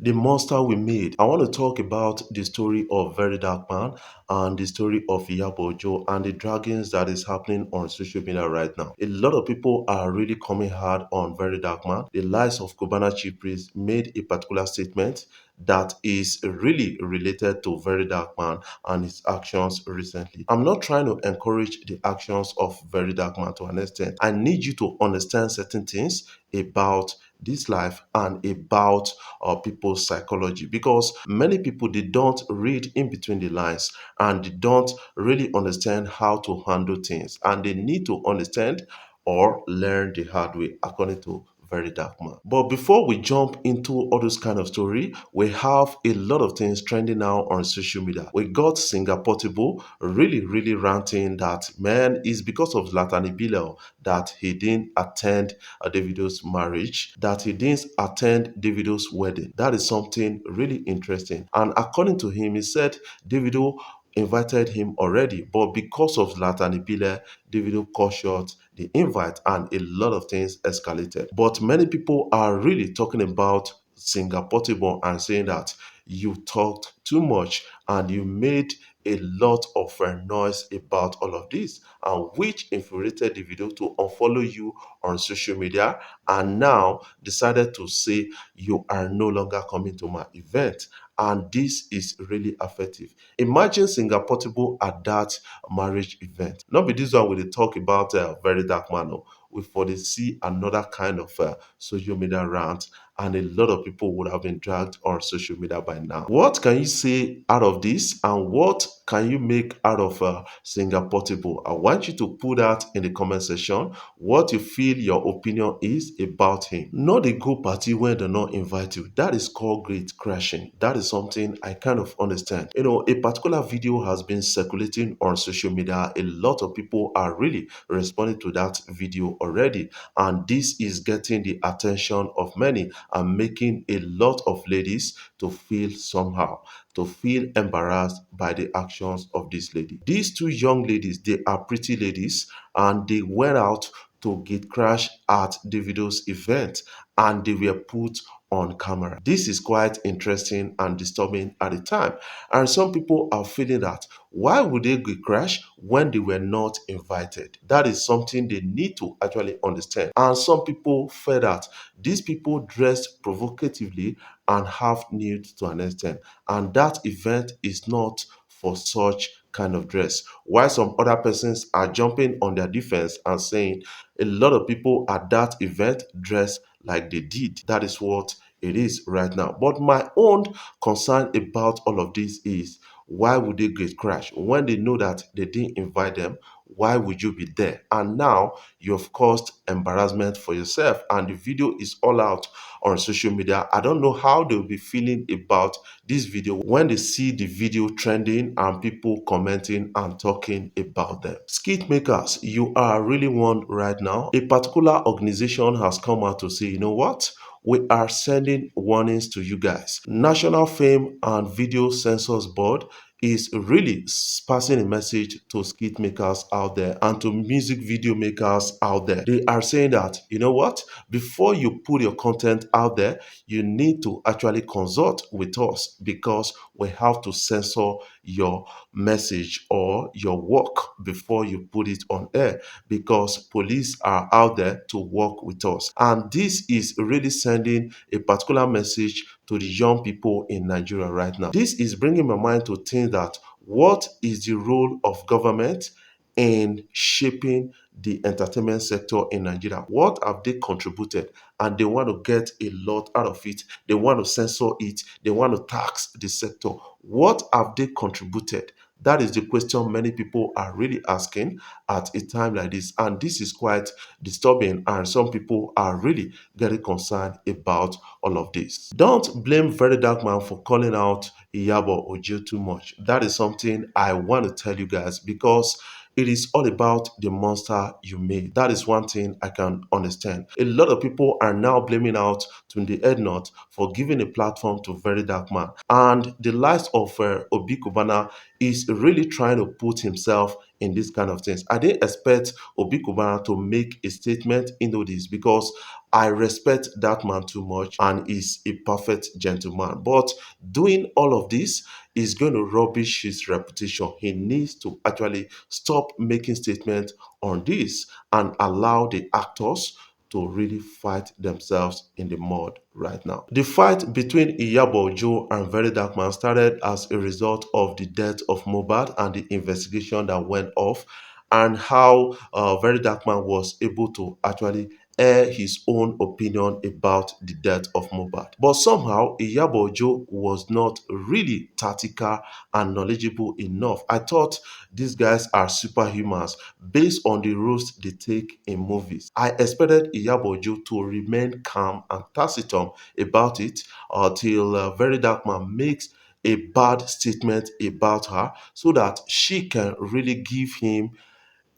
the monster we made. I want to talk about the story of Very Dark Man and the story of Iyabo Ojo and the dragons that is happening on social media right now. A lot of people are really coming hard on Very Dark Man. The lies of Cubana Chief Priest made a particular statement that is really related to Very Dark Man and his actions recently. I'm not trying to encourage the actions of Very Dark Man to an extent. I need you to understand certain things about this life and about people's psychology, because many people, they don't read in between the lines and they don't really understand how to handle things, and they need to understand or learn the hard way, according to Very Dark Man. But before we jump into all those kind of story, we have a lot of things trending now on social media. We got Singapore really ranting that, man, it's because of Zlatan Ibrahimovic that he didn't attend Davido's marriage, that he didn't attend Davido's wedding. That is something really interesting. And according to him, he said Davido invited him already, but because of Zlatan Ibrahimovic, Davido cut short the invite and a lot of things escalated. But many people are really talking about Singapore and saying that you talked too much and you made a lot of noise about all of this, and which infuriated the video to unfollow you on social media and now decided to say you are no longer coming to my event. And this is really effective. Imagine Singapore at that marriage event. Not be this one we dey talk about Very Dark Man. We for dey see another kind of social media rant, and a lot of people would have been dragged on social media by now. What can you say out of this, and what can you make out of Singapore? I want you to put that in the comment section, what you feel your opinion is about him. Not a go party when they not invite you. That is called great crashing. That is something I kind of understand. A particular video has been circulating on social media. A lot of people are really responding to that video already, and this is getting the attention of many and making a lot of ladies to feel somehow, to feel embarrassed by the actions of this lady. These two young ladies, they are pretty ladies, and they went out to get crashed at Davido's event, and they were put on camera. This is quite interesting and disturbing at the time. And some people are feeling that, why would they get crashed when they were not invited? That is something they need to actually understand. And some people feel that these people dressed provocatively and half nude to an extent, and that event is not for such kind of dress. While some other persons are jumping on their defense and saying a lot of people at that event dress like they did. That is what it is right now. But my own concern about all of this is, why would they get crashed when they know that they didn't invite them? Why would you be there? And now you have caused embarrassment for yourself, and the video is all out on social media. I don't know how they'll be feeling about this video when they see the video trending and people commenting and talking about them. Skit makers, you are really one right now. A particular organization has come out to say, you know what? We are sending warnings to you guys. National Film and Video Censors Board is really passing a message to skit makers out there and to music video makers out there. They are saying that, you know what, before you put your content out there, you need to actually consult with us, because we have to censor your message or your work before you put it on air, because police are out there to work with us. And this is really sending a particular message to the young people in Nigeria right now. This is bringing my mind to think that, what is the role of government in shaping the entertainment sector in Nigeria? What have they contributed? And they want to get a lot out of it. They want to censor it. They want to tax the sector. What have they contributed? That is the question many people are really asking at a time like this. And this is quite disturbing, and some people are really getting concerned about all of this. Don't blame Very Dark Man for calling out Iyabo Ojo too much. That is something I want to tell you guys, because it is all about the monster you made. That is one thing I can understand. A lot of people are now blaming out Tunde Ednut for giving a platform to Very Dark Man. And the likes of Obi Kubana is really trying to put himself in this kind of things. I didn't expect Obi Kubana to make a statement into this, because I respect that man too much and is a perfect gentleman. But doing all of this is going to rubbish his reputation. He needs to actually stop making statements on this and allow the actors to really fight themselves in the mud right now. The fight between Iyabo Ojo and VeryDarkMan started as a result of the death of Mohbad and the investigation that went off, and how VeryDarkMan was able to actually air his own opinion about the death of Mohbad. But somehow, Iyabo Ojo was not really tactical and knowledgeable enough. I thought these guys are superhumans based on the roles they take in movies. I expected Iyabo Ojo to remain calm and taciturn about it until Very Dark Man makes a bad statement about her so that she can really give him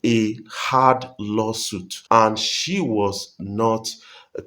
a hard lawsuit, and she was not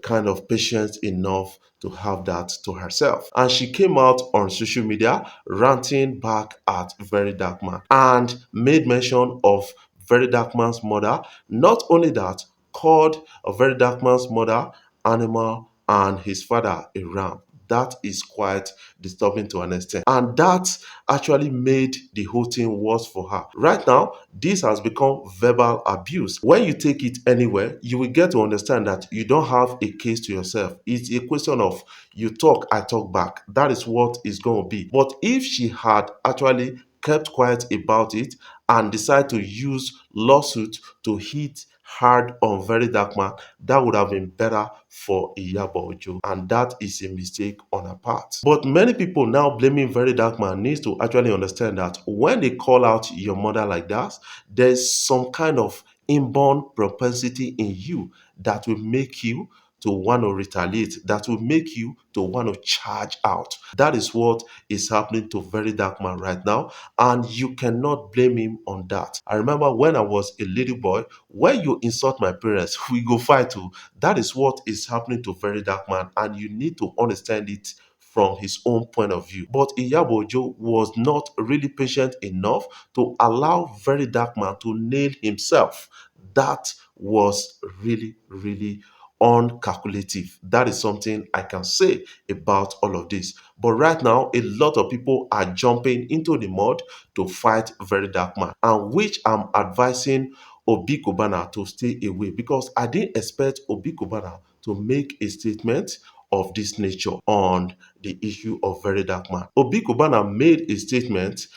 kind of patient enough to have that to herself. And she came out on social media ranting back at Very Dark Man and made mention of Very Dark Man's mother. Not only that, called a Very Dark Man's mother animal and his father a ram. That is quite disturbing to an extent. And that actually made the whole thing worse for her. Right now, this has become verbal abuse. When you take it anywhere, you will get to understand that you don't have a case to yourself. It's a question of you talk, I talk back. That is what it's going to be. But if she had actually kept quiet about it and decided to use lawsuit to hit hard on Very Dark Man, that would have been better for Iyabo Ojo, and that is a mistake on her part. But many people now blaming Very Dark Man needs to actually understand that when they call out your mother like that, there's some kind of inborn propensity in you that will make you to want to retaliate, that will make you to want to charge out. That is what is happening to Very Dark Man right now, and you cannot blame him on that. I remember when I was a little boy, when you insult my parents, we go fight too. That is what is happening to Very Dark Man, and you need to understand it from his own point of view. But Iyabo Ojo was not really patient enough to allow Very Dark Man to nail himself. That was really, really uncalculative. That is something I can say about all of this. But right now, a lot of people are jumping into the mud to fight Very Dark Man, and which I'm advising Obi Kubana to stay away, because I didn't expect Obi Kubana to make a statement of this nature on the issue of Very Dark Man. Obi Kubana made a statement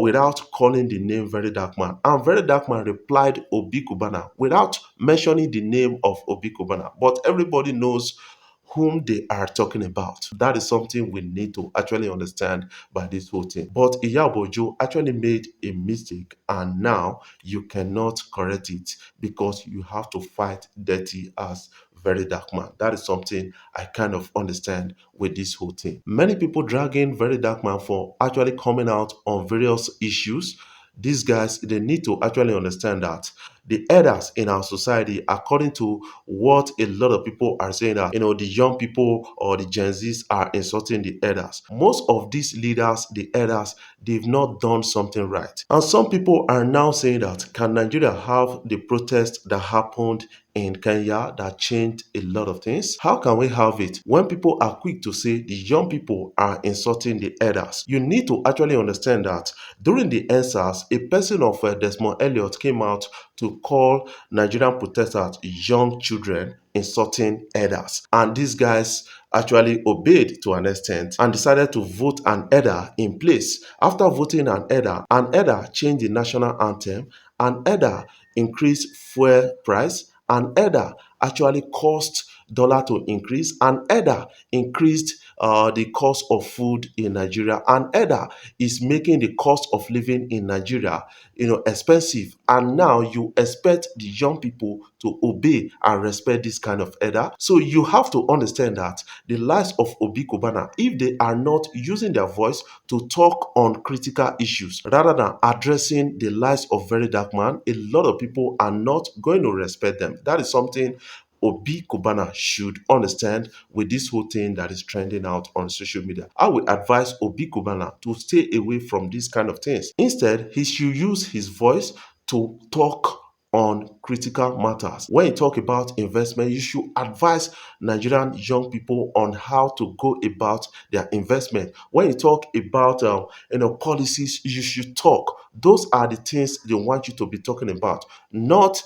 without calling the name Very Dark Man, and Very Dark Man replied Obi Kubana without mentioning the name of Obi Kubana. But everybody knows whom they are talking about. That is something we need to actually understand by this whole thing. But Iyabo Ojo actually made a mistake, and now you cannot correct it because you have to fight dirty as Very Dark Man. That is something I kind of understand with this whole thing. Many people dragging Very Dark Man for actually coming out on various issues. These guys, they need to actually understand that the elders in our society, according to what a lot of people are saying, that the young people or the Gen Zs are insulting the elders. Most of these leaders, the elders, they've not done something right. And some people are now saying that, can Nigeria have the protest that happened in Kenya that changed a lot of things? How can we have it when people are quick to say the young people are insulting the elders? You need to actually understand that during the answers, a person of Desmond Elliot came out to call Nigerian protesters young children insulting elders. And these guys actually obeyed to an extent and decided to vote an elder in place. After voting an elder changed the national anthem, an elder increased fuel price, an elder actually caused dollar to increase, an elder increased the cost of food in Nigeria. An elder is making the cost of living in Nigeria expensive, and now you expect the young people to obey and respect this kind of elder. So you have to understand that the likes of Obi Kubana, if they are not using their voice to talk on critical issues rather than addressing the likes of Very Dark Man, a lot of people are not going to respect them. That is something Obi Kubana should understand with this whole thing that is trending out on social media. I would advise Obi Kubana to stay away from these kind of things. Instead, he should use his voice to talk on critical matters. When you talk about investment, you should advise Nigerian young people on how to go about their investment. When you talk about policies, you should talk. Those are the things they want you to be talking about, not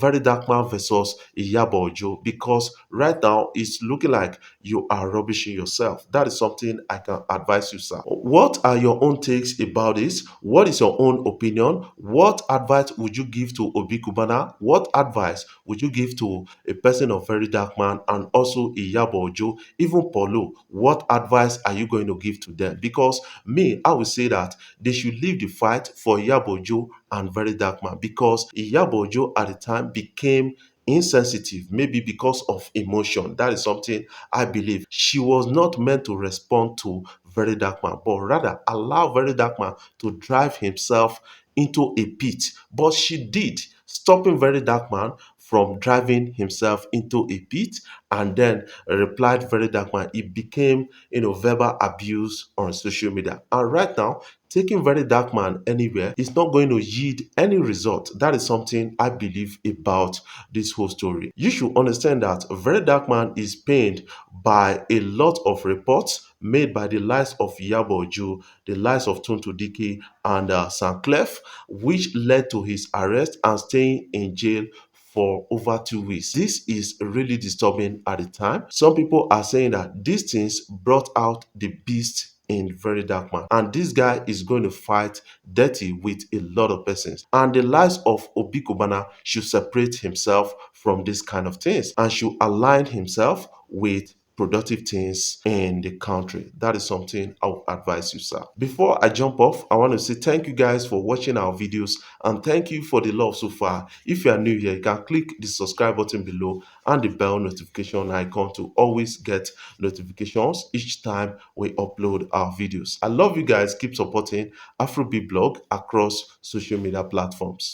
Very Dark Man versus Iyabo Ojo, because right now it's looking like you are rubbishing yourself. That is something I can advise you, sir. What are your own takes about this? What is your own opinion? What advice would you give to Obi Kubana? What advice would you give to a person of Very Dark Man and also Iyabo Ojo, even Paulo? What advice are you going to give to them? Because me, I would say that they should leave the fight for Iyabo Ojo and Very Dark Man, because Iyabo Ojo at the time became insensitive, maybe because of emotion. That is something I believe. She was not meant to respond to Very Dark Man, but rather allow Very Dark Man to drive himself into a pit. But she did, stopping Very Dark Man from driving himself into a pit, and then replied Very Dark Man. It became, verbal abuse on social media. And right now, taking Very Dark Man anywhere is not going to yield any result. That is something I believe about this whole story. You should understand that Very Dark Man is pained by a lot of reports made by the likes of Iyabo Ojo, the likes of Tonto Dike, and Sanclef, which led to his arrest and staying in jail for over 2 weeks. This is really disturbing at the time. Some people are saying that these things brought out the beast in Very Dark Man, and this guy is going to fight dirty with a lot of persons, and the lives of Obi Kubana should separate himself from this kind of things and should align himself with productive things in the country. That is something I would advise you, sir. Before I jump off, I want to say thank you guys for watching our videos, and thank you for the love so far. If you are new here, you can click the subscribe button below and the bell notification icon to always get notifications each time we upload our videos. I love you guys. Keep supporting Afrobeat blog across social media platforms.